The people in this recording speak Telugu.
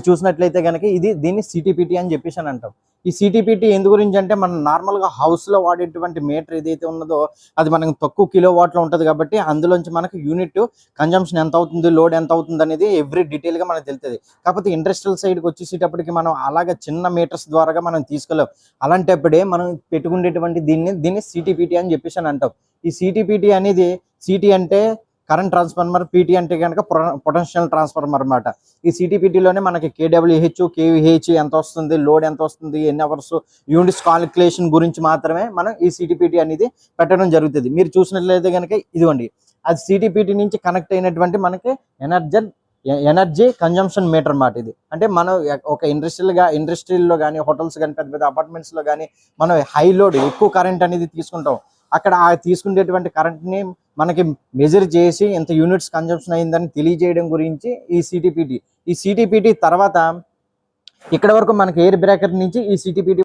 చూసినట్లయితే కనుక దీన్ని సిటీపీటీ అని చెప్పేసి అని అంటాం. ఈ సిటీపీటీ ఎందు గురించి అంటే మనం నార్మల్గా హౌస్లో వాడేటువంటి మీటర్ ఏదైతే ఉన్నదో అది మనకు తక్కువ కిలో వాట్లో ఉంటుంది కాబట్టి అందులోంచి మనకు యూనిట్ కన్జంప్షన్ ఎంత అవుతుంది, లోడ్ ఎంత అవుతుంది అనేది ఎవ్రీ డీటెయిల్గా మనకు తెలుస్తుంది. కాకపోతే ఇండస్ట్రియల్ సైడ్కి వచ్చేసేటప్పటికి మనం అలాగే చిన్న మీటర్స్ ద్వారా మనం తీసుకోలేం. అలాంటప్పుడే మనం పెట్టుకునేటువంటి దీన్ని సిటీపీటీ అని చెప్పేసి అని అంటాం. ఈ సిటీపీటీ అనేది సిటీ అంటే కరెంట్ ట్రాన్స్ఫార్మర్, పీటీ అంటే కనుక పొటెన్షియల్ ట్రాన్స్ఫార్మర్ అనమాట. ఈ సిటీపీటీలోనే మనకి కేడబ్ల్యూహెచ్, కేవీహెచ్ ఎంత వస్తుంది, లోడ్ ఎంత వస్తుంది, ఎన్ని అవర్స్, యూనిట్స్ కాలిక్యులేషన్ గురించి మాత్రమే మనం ఈ సిటీపీటీ అనేది పెట్టడం జరుగుతుంది. మీరు చూసినట్లయితే కనుక ఇదిగోండి, అది సిటీపీటీ నుంచి కనెక్ట్ అయినటువంటి మనకి ఎనర్జీ కన్జంప్షన్ మీటర్ అన్నమాట. ఇది అంటే మనం ఒక ఇండస్ట్రీల్లో కానీ, హోటల్స్ కానీ, పెద్ద పెద్ద అపార్ట్మెంట్స్లో కానీ మనం హై లోడ్ ఎక్కువ కరెంట్ అనేది తీసుకుంటాం. అక్కడ ఆ తీసుకునేటువంటి కరెంట్ని మనకి మెజర్ చేసి ఎంత యూనిట్స్ కన్జంప్షన్ అయిందని తెలియజేయడం గురించి ఈ సిటీపీటీ. ఈ సిటీపీటీ తర్వాత ఇక్కడ వరకు మనకి ఎయిర్ బ్రేకర్ నుంచి ఈ సిటీపీటీ